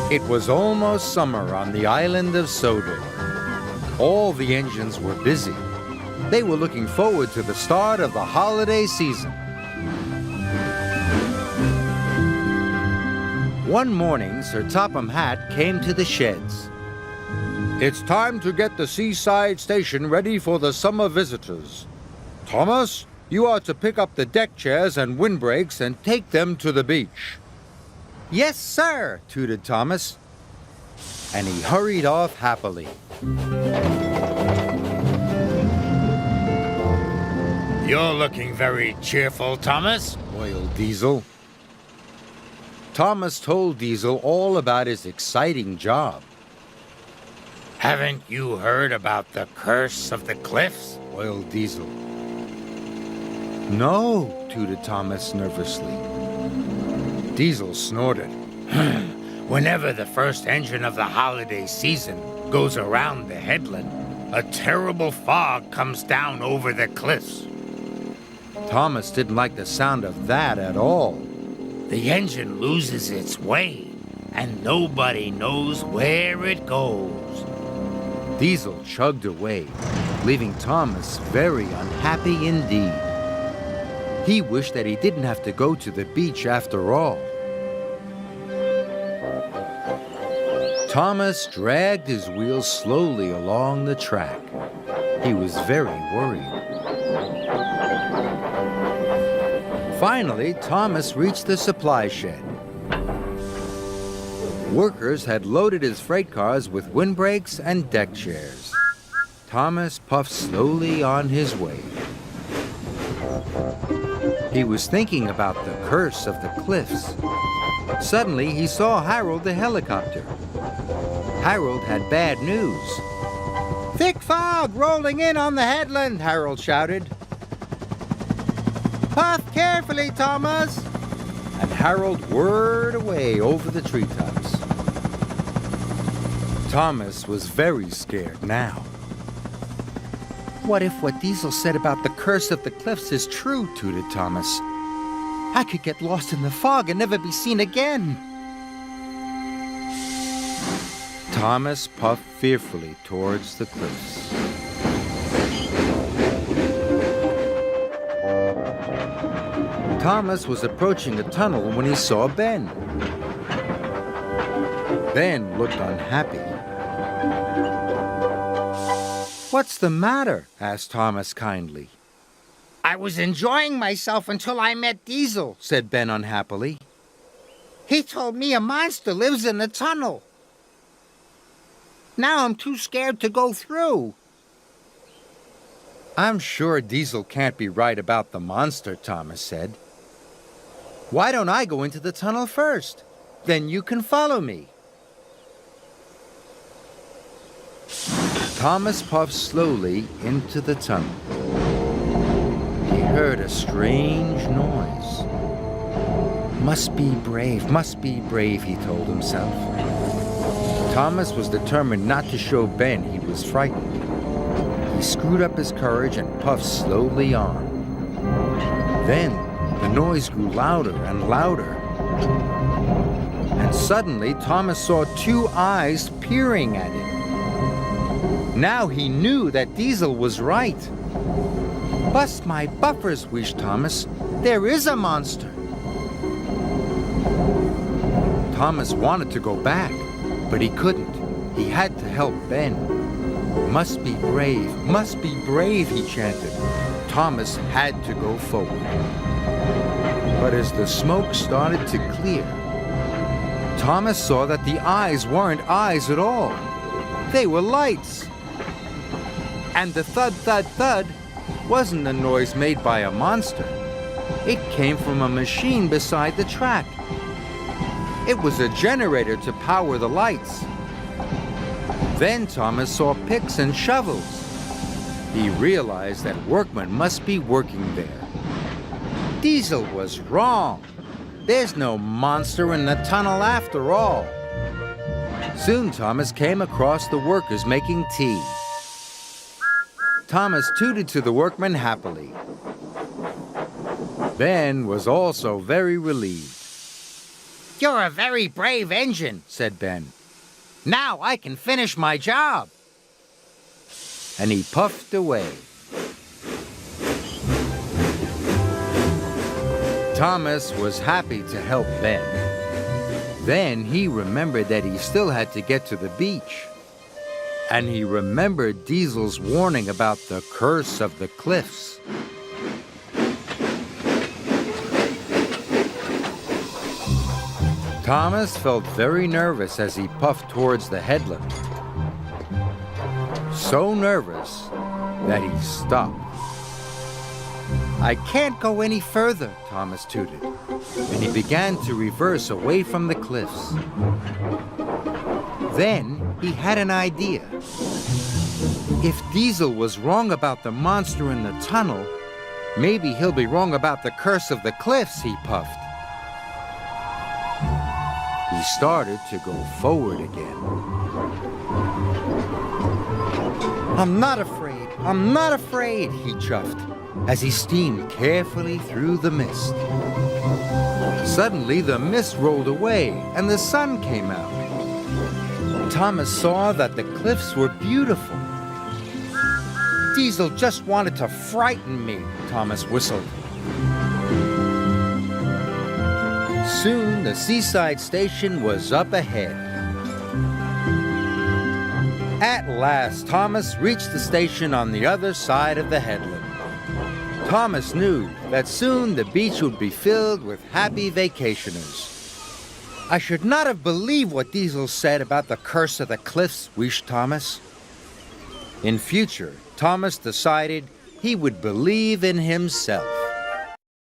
It was almost summer on the island of Sodor. All the engines were busy. They were looking forward to the start of the holiday season. One morning, Sir Topham Hatt came to the sheds. It's time to get the seaside station ready for the summer visitors. Thomas, you are to pick up the deck chairs and windbreaks and take them to the beach. Yes, sir, tooted Thomas. And he hurried off happily. You're looking very cheerful, Thomas, wailed Diesel. Thomas told Diesel all about his exciting job. Haven't you heard about the curse of the cliffs? Wailed Diesel. No, tooted Thomas nervously. Diesel snorted. Whenever the first engine of the holiday season goes around the headland, a terrible fog comes down over the cliffs. Thomas didn't like the sound of that at all. The engine loses its way, and nobody knows where it goes. Diesel chugged away, leaving Thomas very unhappy indeed. He wished that he didn't have to go to the beach after all. Thomas dragged his wheels slowly along the track. He was very worried. Finally, Thomas reached the supply shed. Workers had loaded his freight cars with windbreaks and deck chairs. Thomas puffed slowly on his way. He was thinking about the curse of the cliffs. Suddenly, he saw Harold the helicopter. Harold had bad news. Thick fog rolling in on the headland, Harold shouted. Puff carefully, Thomas. And Harold whirred away over the treetops. Thomas was very scared now. What if what Diesel said about the curse of the cliffs is true, tooted Thomas? I could get lost in the fog and never be seen again. Thomas puffed fearfully towards the cliffs. Thomas was approaching a tunnel when he saw Ben. Ben looked unhappy. What's the matter? Asked Thomas kindly. I was enjoying myself until I met Diesel, said Ben unhappily. He told me a monster lives in the tunnel. Now I'm too scared to go through. I'm sure Diesel can't be right about the monster, Thomas said. Why don't I go into the tunnel first? Then you can follow me. Thomas puffed slowly into the tunnel. He heard a strange noise. Must be brave, he told himself. Thomas was determined not to show Ben he was frightened. He screwed up his courage and puffed slowly on. Then the noise grew louder and louder. And suddenly Thomas saw two eyes peering at him. Now he knew that Diesel was right. Bust my buffers, wished Thomas. There is a monster. Thomas wanted to go back, but he couldn't. He had to help Ben. Must be brave, he chanted. Thomas had to go forward. But as the smoke started to clear, Thomas saw that the eyes weren't eyes at all. They were lights. And the thud, thud, thud wasn't a noise made by a monster. It came from a machine beside the track. It was a generator to power the lights. Then Thomas saw picks and shovels. He realized that workmen must be working there. Diesel was wrong. There's no monster in the tunnel after all. Soon Thomas came across the workers making tea. Thomas tooted to the workmen happily. Ben was also very relieved. You're a very brave engine, said Ben. Now I can finish my job. And he puffed away. Thomas was happy to help Ben. Then he remembered that he still had to get to the beach. And he remembered Diesel's warning about the curse of the cliffs. Thomas felt very nervous as he puffed towards the headland. So nervous that he stopped. I can't go any further, Thomas tooted, and he began to reverse away from the cliffs. Then he had an idea. If Diesel was wrong about the monster in the tunnel, maybe he'll be wrong about the curse of the cliffs, he puffed. He started to go forward again. I'm not afraid, he chuffed, as he steamed carefully through the mist. Suddenly, the mist rolled away, and the sun came out. Thomas saw that the cliffs were beautiful. Diesel just wanted to frighten me, Thomas whistled. Soon, the seaside station was up ahead. At last, Thomas reached the station on the other side of the headland. Thomas knew that soon the beach would be filled with happy vacationers. I should not have believed what Diesel said about the curse of the cliffs, wished Thomas. In future, Thomas decided he would believe in himself.